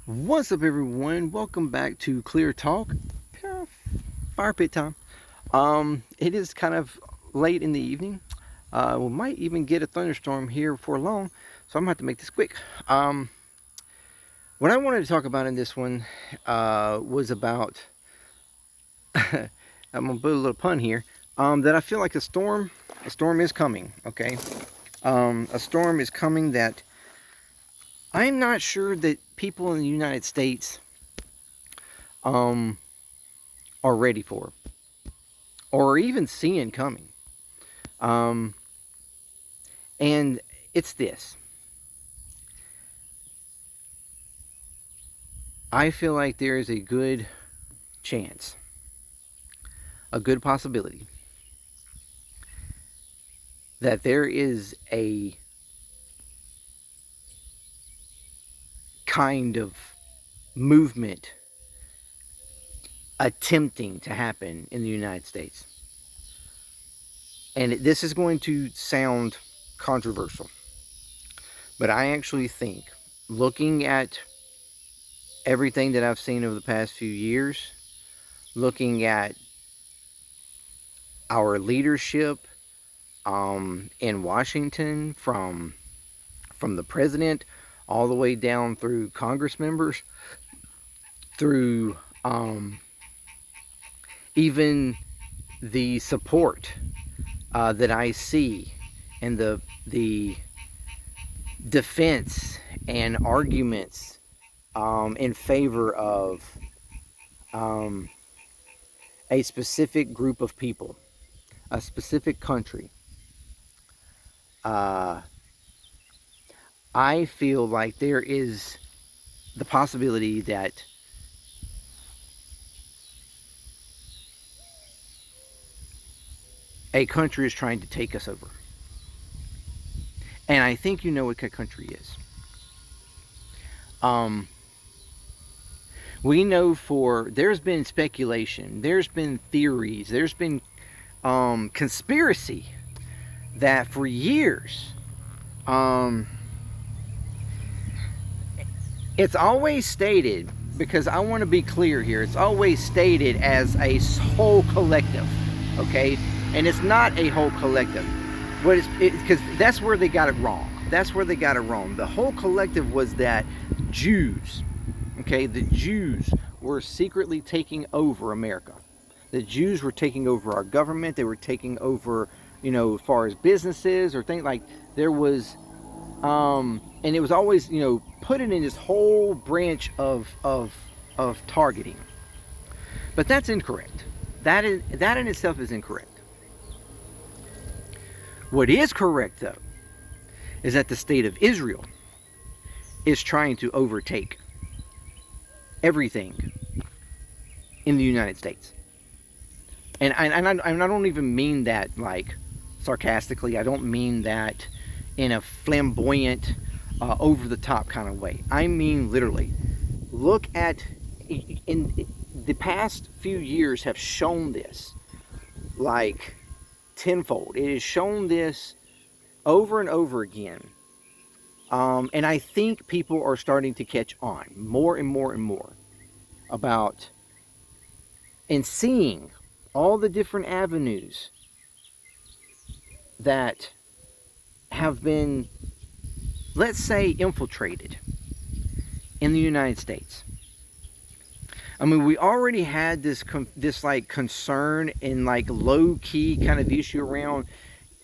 What's up, everyone? Welcome back to ClearTalk. Fire pit time. It is kind of late in the evening. We might even get a thunderstorm here before long, so I'm gonna have to make this quick. What I wanted to talk about in this one was about. I'm gonna put a little pun here. That I feel like a storm is coming. Okay, a storm is coming that I'm not sure that people in the United States are ready for, or even seeing coming. Um, and it's this. I feel like there is a good chance, a good possibility, that there is a kind of movement attempting to happen in the United States. And this is going to sound controversial, but I actually think, looking at everything that I've seen over the past few years, looking at our leadership in Washington, from the president all the way down through Congress members, through even the support that I see, and the defense and arguments in favor of a specific group of people, a specific country. I feel like there is the possibility that a country is trying to take us over. And I think you know what that country is. We know there's been speculation, there's been theories, there's been conspiracy that for years, it's always stated, because I want to be clear here, it's always stated as a whole collective, okay? And it's not a whole collective. Because that's where they got it wrong. That's where they got it wrong. The whole collective was that Jews, okay, the Jews were secretly taking over America. The Jews were taking over our government. They were taking over, as far as businesses or things like, there was, and it was always, put in this whole branch of targeting. But that's incorrect. That in itself is incorrect. What is correct, though, is that the state of Israel is trying to overtake everything in the United States. And I don't even mean that like sarcastically. I don't mean that in a flamboyant, over-the-top kind of way. I mean literally. Look at, in the past few years have shown this, like, tenfold. It has shown this over and over again. And I think people are starting to catch on more and more and more about, and seeing all the different avenues that have been, let's say, infiltrated in the United States. I mean, we already had this like concern and like low-key kind of issue around,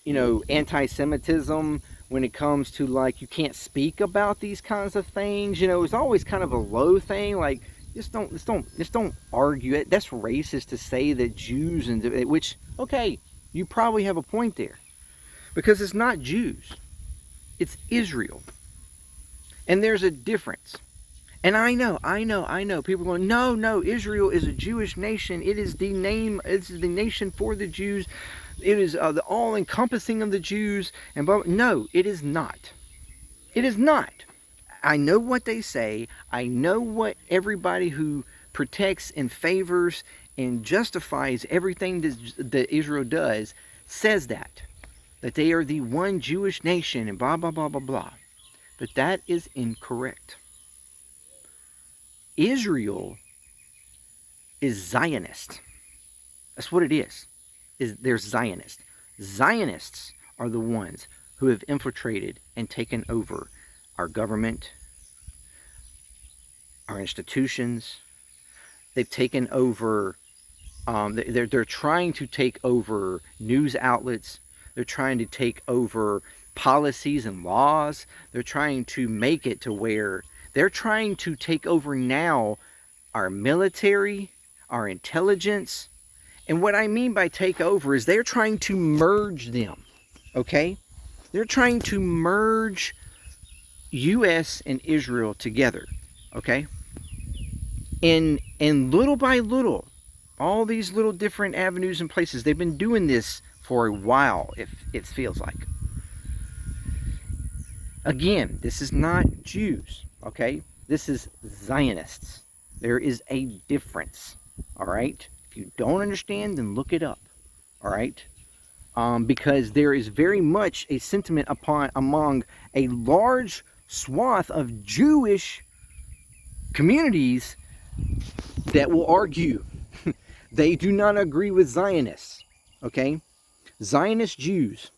anti-Semitism, when it comes to like, you can't speak about these kinds of things. It's always kind of a low thing, like, just don't argue it. That's racist to say that Jews, and which, okay, you probably have a point there, because it's not Jews, it's Israel, and there's a difference. And I know, people are going, no, Israel is a Jewish nation. It is the nation for the Jews. It is the all-encompassing of the Jews. And no, it is not. It is not. I know what they say. I know what everybody who protects and favors and justifies everything that Israel does says that they are the one Jewish nation and blah, blah, blah, blah, blah. But that is incorrect. Israel is Zionist. That's what it is. They're Zionist. Zionists are the ones who have infiltrated and taken over our government, our institutions. They've taken over, they're trying to take over news outlets. They're trying to take over policies and laws. They're trying to make it to where they're trying to take over now our military, our intelligence. And what I mean by take over is they're trying to merge them, okay? They're trying to merge U.S. and Israel together, okay? And little by little, all these little different avenues and places, they've been doing this for a while, if it feels like. Again, this is not Jews, okay? This is Zionists. There is a difference, all right? If you don't understand, then look it up, all right? Because there is very much a sentiment among a large swath of Jewish communities that will argue they do not agree with Zionists, okay? Zionist Jews,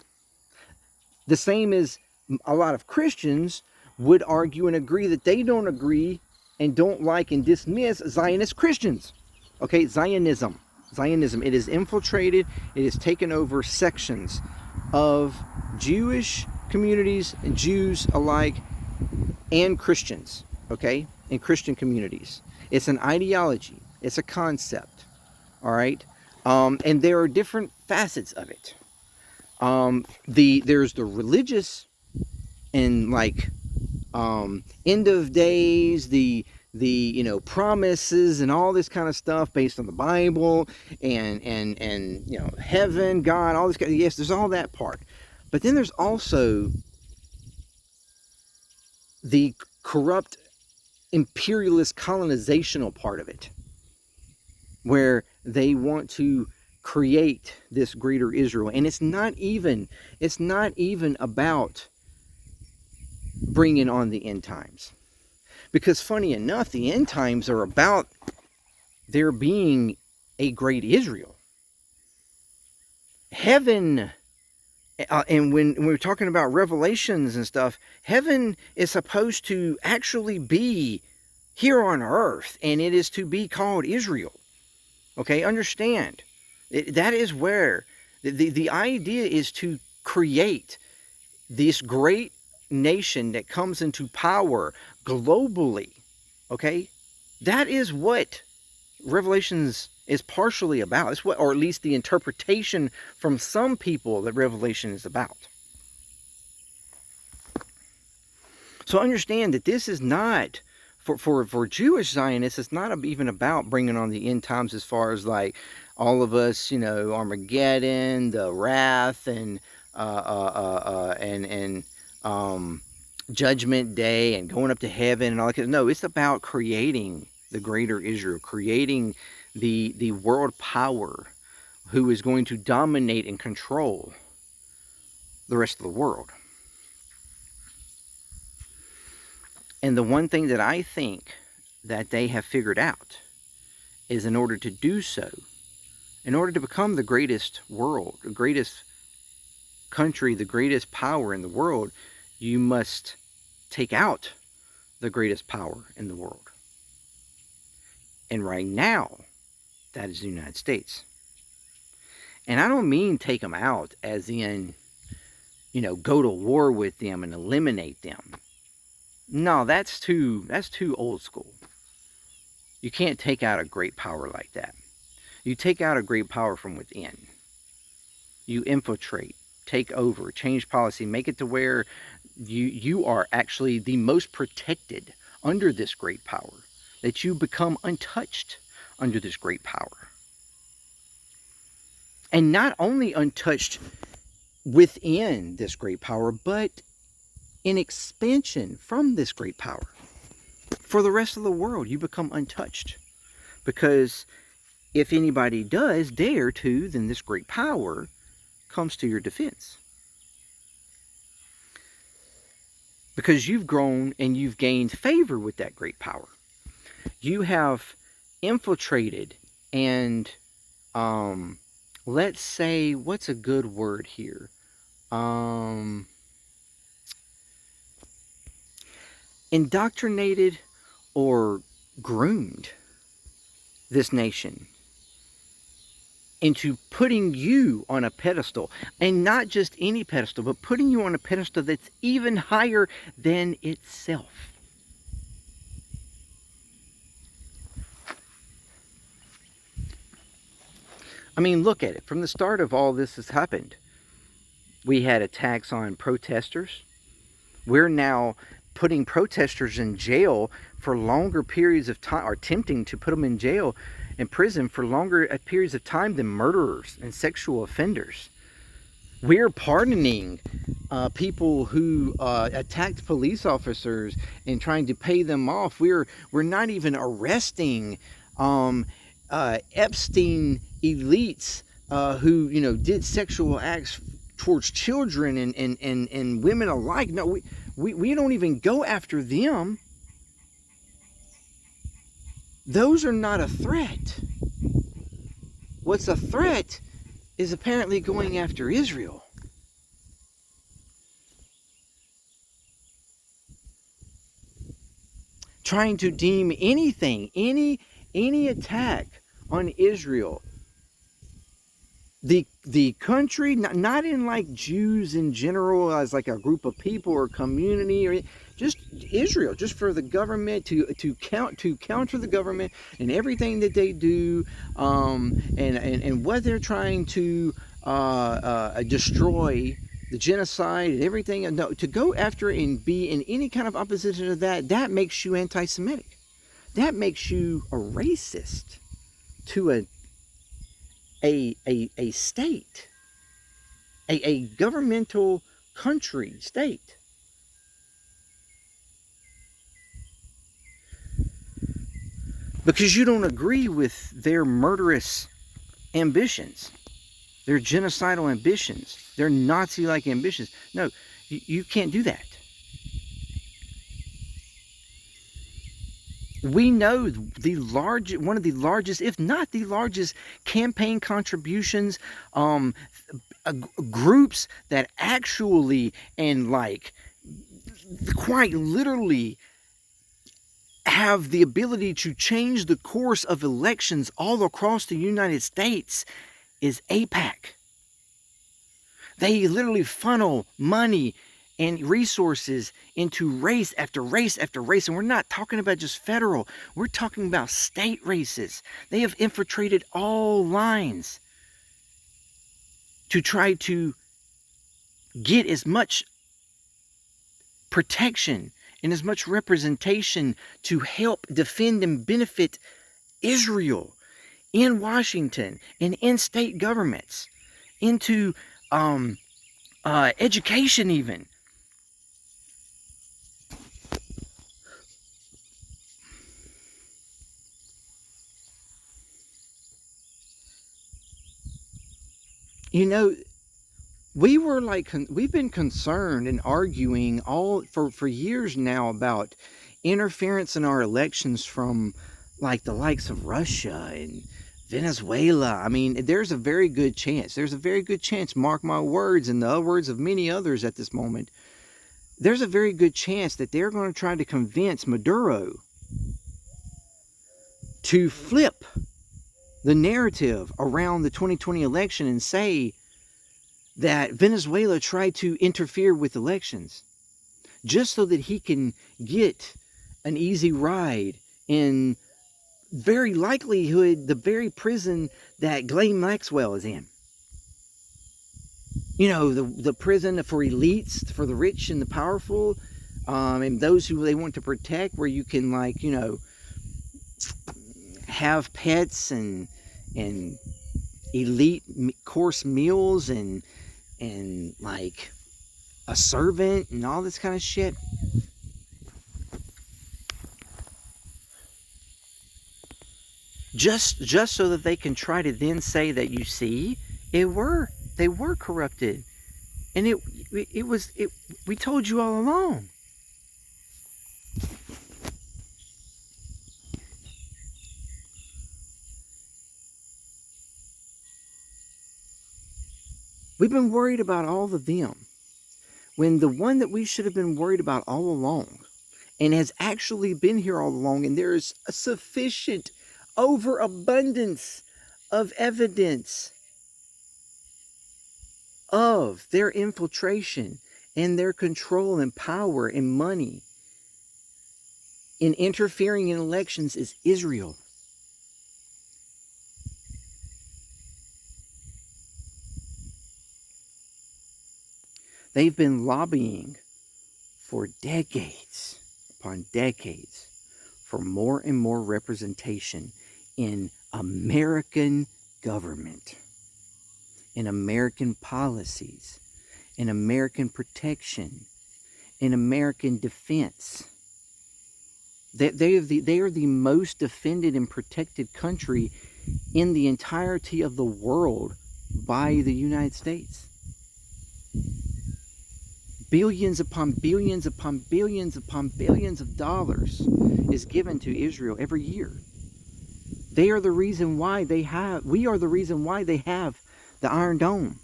the same as a lot of Christians would argue and agree that they don't agree and don't like and dismiss Zionist Christians, okay? Zionism, it has infiltrated, it has taken over sections of Jewish communities and Jews alike and Christians, okay? In Christian communities. It's an ideology, it's a concept, all right? And there are different facets of it. There's the religious and like end of days, the promises and all this kind of stuff based on the Bible and heaven, God, all this kind of, yes, there's all that part. But then there's also the corrupt imperialist colonizational part of it, where they want to create this greater Israel. And it's not even about bringing on the end times. Because funny enough, the end times are about there being a great Israel. Heaven, and when we're talking about Revelations and stuff, heaven is supposed to actually be here on earth, and it is to be called Israel. Okay, understand. That is where the idea is to create this great nation that comes into power globally. Okay, that is what Revelations is partially about. It's what, or at least the interpretation from some people that Revelation is about. So understand that this is not for Jewish Zionists. It's not even about bringing on the end times as far as like all of us, Armageddon, the wrath, and Judgment Day, and going up to heaven and all that. No, it's about creating the greater Israel, creating the world power who is going to dominate and control the rest of the world. And the one thing that I think that they have figured out is, in order to do so, in order to become the greatest world, the greatest country, the greatest power in the world, you must take out the greatest power in the world. And right now, that is the United States. And I don't mean take them out as in, go to war with them and eliminate them. No, that's too old school. You can't take out a great power like that. You take out a great power from within. You infiltrate, take over, change policy, make it to where you are actually the most protected under this great power, that you become untouched under this great power. And not only untouched within this great power, but in expansion from this great power. For the rest of the world, you become untouched. Because if anybody does dare to, then this great power comes to your defense. Because you've grown and you've gained favor with that great power. You have infiltrated and, let's say, what's a good word here? Indoctrinated or groomed this nation into putting you on a pedestal, and not just any pedestal, but putting you on a pedestal that's even higher than itself. I mean, look at it. From the start of all this has happened, we had attacks on protesters. We're now putting protesters in jail for longer periods of time, or attempting to put them in jail, in prison for longer periods of time than murderers and sexual offenders. We're pardoning people who attacked police officers and trying to pay them off. We're not even arresting Epstein elites who did sexual acts towards children and women alike. No, we don't even go after them. Those are not a threat. What's a threat is apparently going after Israel. Trying to deem anything, any attack on Israel, the country, not in like Jews in general as like a group of people or community, or just Israel, just for the government to counter the government and everything that they do, and what they're trying to destroy, the genocide and everything. No, to go after and be in any kind of opposition to that makes you anti-Semitic. That makes you a racist to a state, a governmental country, state. Because you don't agree with their murderous ambitions, their genocidal ambitions, their Nazi-like ambitions. No, you can't do that. We know one of the largest, if not the largest, campaign contributions, groups that actually and like quite literally have the ability to change the course of elections all across the United States is AIPAC. They literally funnel money and resources into race after race after race. And we're not talking about just federal. We're talking about state races. They have infiltrated all lines to try to get as much protection and as much representation to help defend and benefit Israel in Washington and in state governments, into education even. We've been concerned and arguing all for years now about interference in our elections from like the likes of Russia and Venezuela. I mean, there's a very good chance, mark my words and the words of many others at this moment, there's a very good chance that they're going to try to convince Maduro to flip the narrative around the 2020 election and say that Venezuela tried to interfere with elections just so that he can get an easy ride in, very likelihood, the very prison that Ghislaine Maxwell is in. The prison for elites, for the rich and the powerful, and those who they want to protect, where you can have pets and elite course meals and like a servant and all this kind of shit. Just so that they can try to then say that, you see, they were corrupted, and we told you all along. We've been worried about all of them, when the one that we should have been worried about all along, and has actually been here all along, and there is a sufficient overabundance of evidence of their infiltration and their control and power and money in interfering in elections, is Israel. They've been lobbying for decades upon decades for more and more representation in American government, in American policies, in American protection, in American defense. They are the most defended and protected country in the entirety of the world by the United States. Billions upon billions upon billions upon billions of dollars is given to Israel every year. We are the reason why they have the Iron Dome.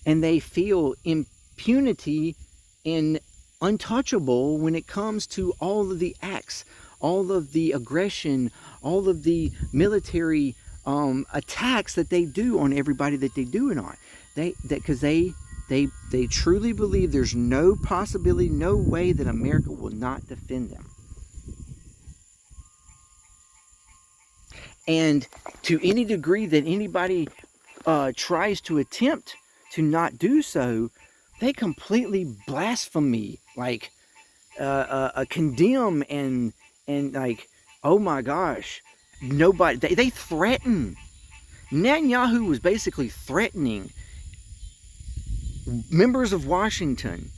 And they feel impunity and untouchable when it comes to all of the acts, all of the aggression, all of the military attacks that they do on everybody that they do it on. Because they truly believe there's no possibility, no way that America will not defend them. And to any degree that anybody tries to attempt to not do so, they completely blaspheme, like condemn and like, oh my gosh, nobody. They threaten. Netanyahu was basically threatening members of Washington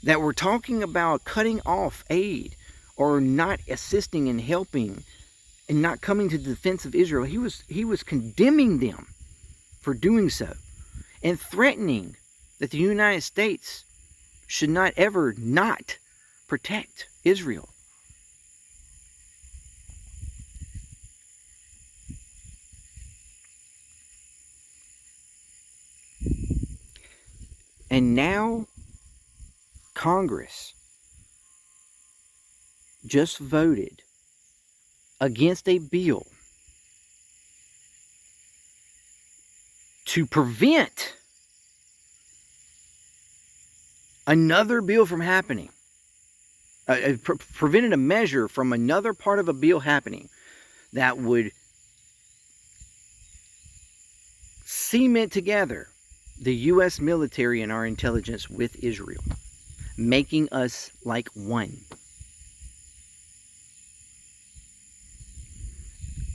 that were talking about cutting off aid or not assisting and helping and not coming to the defense of Israel. He was condemning them for doing so and threatening that the United States should not ever not protect Israel. And now Congress just voted against a bill to prevent another bill from happening. Prevented a measure from another part of a bill happening that would cement together the U.S. military and our intelligence with Israel, making us like one.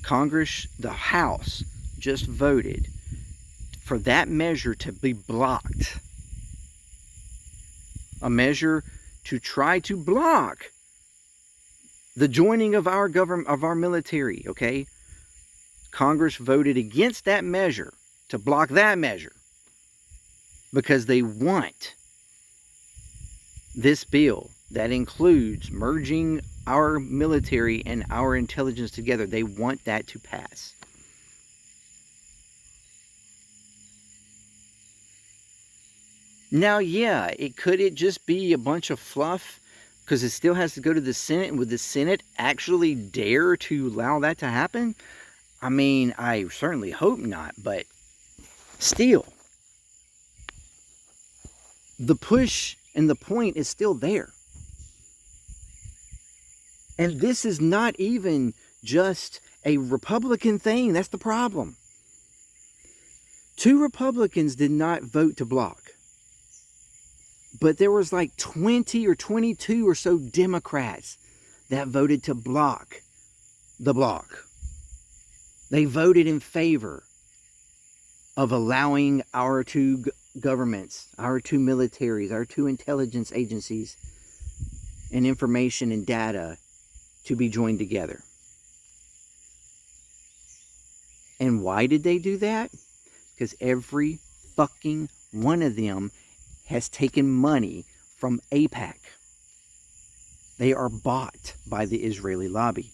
Congress, the House, just voted for that measure to be blocked. A measure to try to block the joining of our government, of our military, okay? Congress voted against that measure, to block that measure, because they want this bill that includes merging our military and our intelligence together. They want that to pass. Now, yeah, could it just be a bunch of fluff because it still has to go to the Senate? And would the Senate actually dare to allow that to happen? I mean, I certainly hope not, but still, the push and the point is still there. And this is not even just a Republican thing. That's the problem. 2 Republicans did not vote to block. But there was like 20 or 22 or so Democrats that voted to block the block. They voted in favor of allowing our 2 governments, our 2 militaries, our 2 intelligence agencies, and information and data to be joined together. And why did they do that? Because every fucking one of them has taken money from AIPAC. They are bought by the Israeli lobby.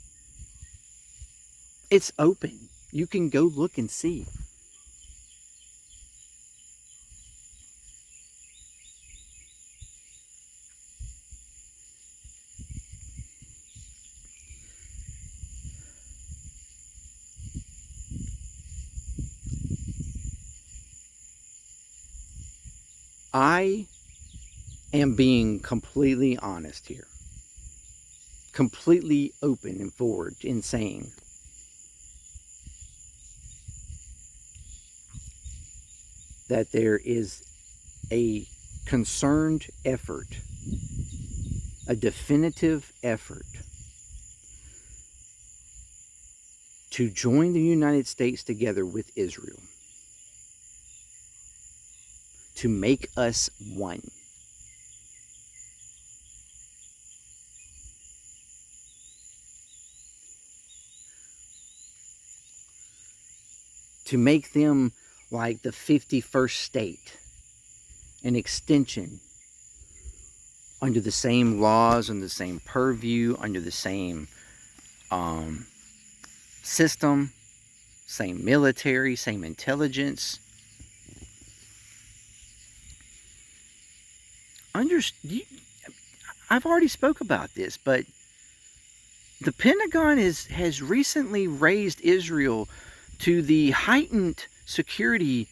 It's open. You can go look and see. I am being completely honest here, completely open and forward in saying that there is a concerned effort, a definitive effort to join the United States together with Israel, to make us one. To make them like the 51st state, an extension under the same laws, under the same purview, under the same system, same military, same intelligence. I've already spoke about this, but the Pentagon has recently raised Israel to the heightened security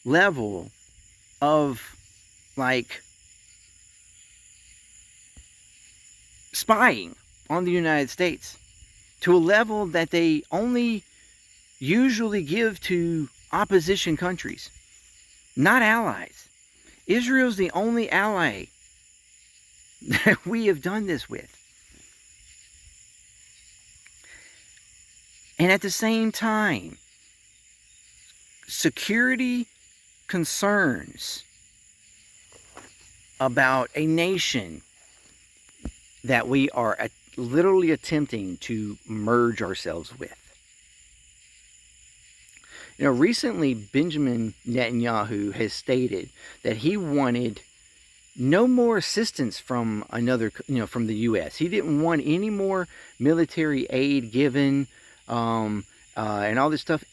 level of like spying on the United States, to a level that they only usually give to opposition countries, not allies. Israel's the only ally that we have done this with. And at the same time, security concerns about a nation that we are literally attempting to merge ourselves with. You know, recently Benjamin Netanyahu has stated that he wanted no more assistance from from the U.S. He didn't want any more military aid given, and all this stuff.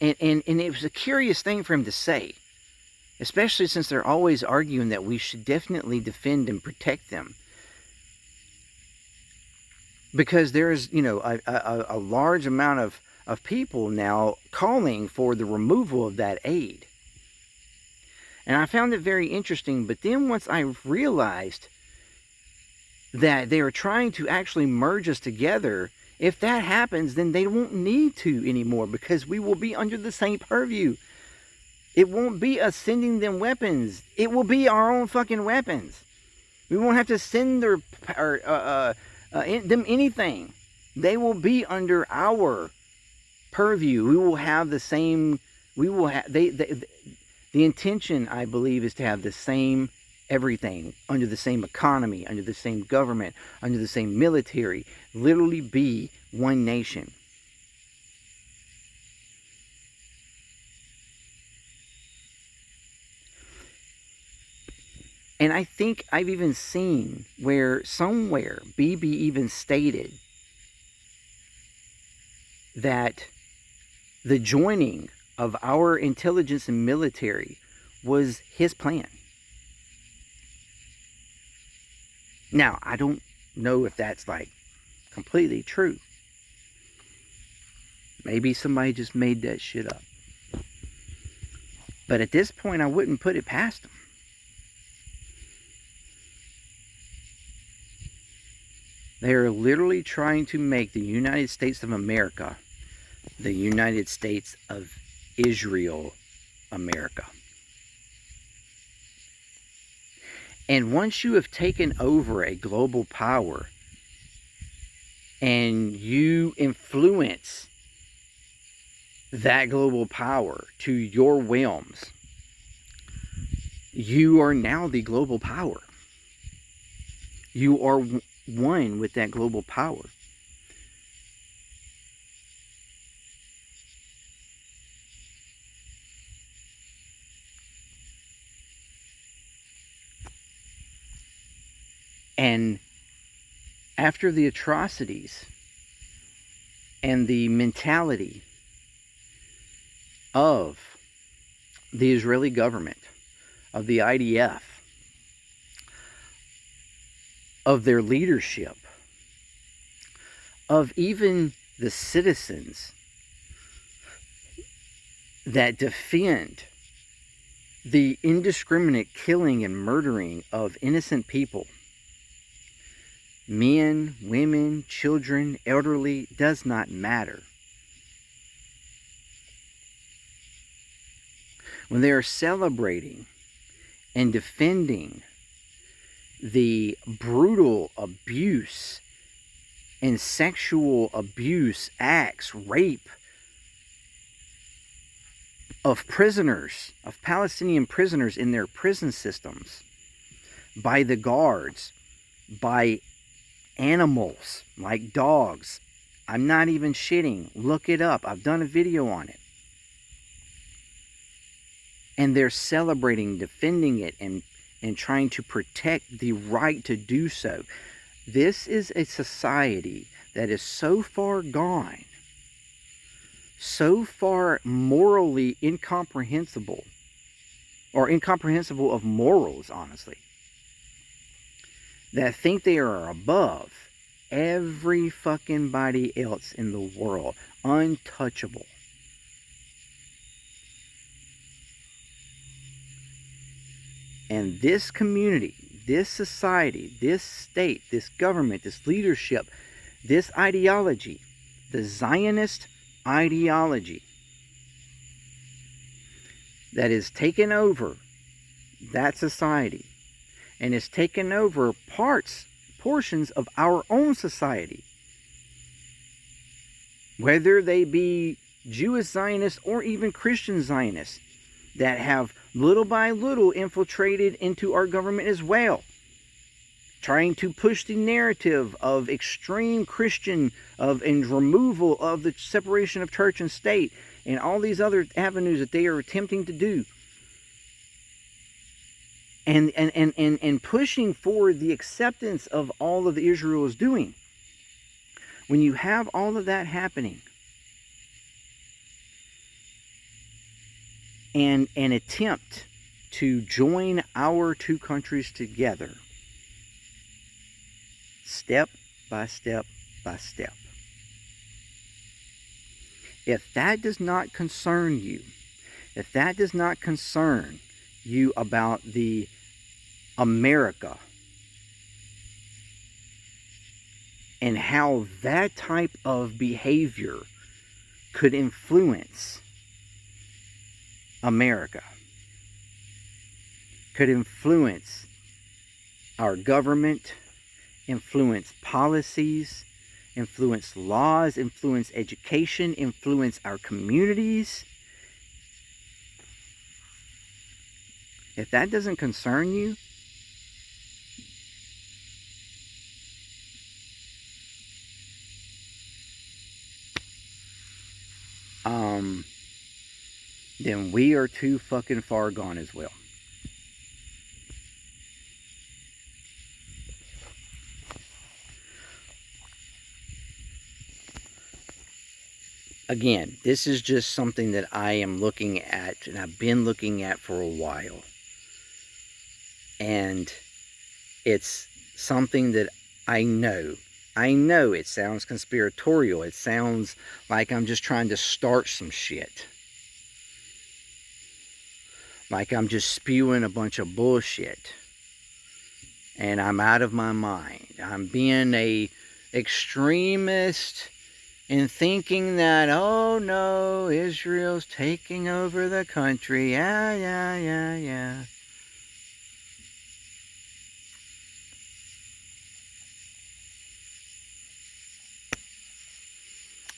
And it was a curious thing for him to say, especially since they're always arguing that we should definitely defend and protect them. Because there's, a large amount of people now calling for the removal of that aid. And I found it very interesting, but then once I realized that they are trying to actually merge us together, if that happens, then they won't need to anymore, because we will be under the same purview. It won't be us sending them weapons. It will be our own fucking weapons. We won't have to send them anything. They will be under our purview. We will have the same. We will have the intention, I believe, is to have the same everything, under the same economy, under the same government, under the same military. Literally be one nation. And I think I've even seen where somewhere BB even stated that the joining of our intelligence and military was his plan. Now, I don't know if that's like completely true. Maybe somebody just made that shit up. But at this point, I wouldn't put it past them. They are literally trying to make the United States of America the United States of Israel America. And once you have taken over a global power and you influence that global power to your whims, you are now the global power. You are one with that global power. And after the atrocities and the mentality of the Israeli government, of the IDF, of their leadership, of even the citizens that defend The indiscriminate killing and murdering of innocent people, men, women, children, elderly, does not matter. When they are celebrating and defending the brutal abuse and sexual abuse acts, rape of prisoners, of Palestinian prisoners in their prison systems, by the guards, by animals like dogs. I'm not even shitting. Look it up. I've done a video on it. And they're celebrating, defending it, and trying to protect the right to do so. This is a society that is so far gone, so far morally incomprehensible, or incomprehensible of morals, honestly, that think they are above every fucking body else in the world, untouchable. And this community, this society, this state, this government, this leadership, this ideology, the Zionist ideology that is taken over that society and has taken over portions of our own society, whether they be Jewish Zionists or even Christian Zionists, that have little by little infiltrated into our government as well, trying to push the narrative of extreme Christian and removal of the separation of church and state, and all these other avenues that they are attempting to do, and pushing for the acceptance of all of Israel is doing. When you have all of that happening, and an attempt to join our two countries together, step by step by step. If that does not concern you, if that does not concern you about the America and how that type of behavior could influence America, could influence our government, influence policies, influence laws, influence education, influence our communities. If that doesn't concern you, then we are too fucking far gone as well. Again, this is just something that I am looking at, and I've been looking at for a while. And it's something that I know it sounds conspiratorial. It sounds like I'm just trying to start some shit. Like I'm just spewing a bunch of bullshit. And I'm out of my mind. I'm being a extremist in thinking that, oh no, Israel's taking over the country. Yeah.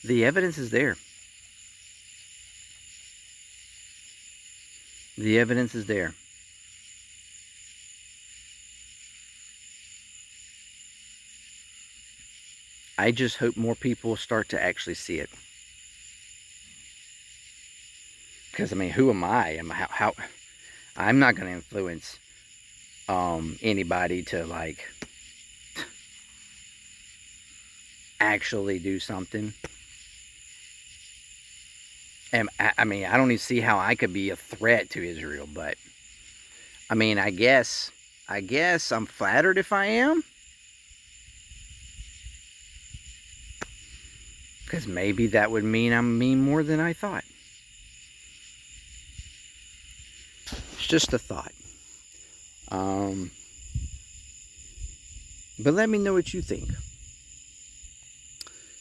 The evidence is there. The evidence is there. I just hope more people start to actually see it. Because, I mean, who am I? I'm not going to influence anybody to, like, actually do something. And I mean, I don't even see how I could be a threat to Israel, but I mean, I guess I'm flattered if I am. Because maybe that would mean I mean more than I thought. It's just a thought. But let me know what you think,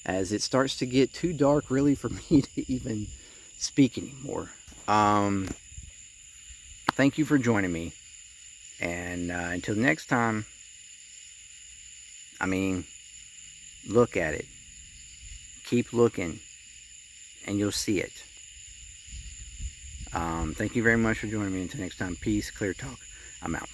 as it starts to get too dark really for me to even speak anymore. Thank you for joining me, and until next time, I mean, look at it, keep looking, and you'll see it. Thank you very much for joining me. Until next time, peace, clear talk. I'm out.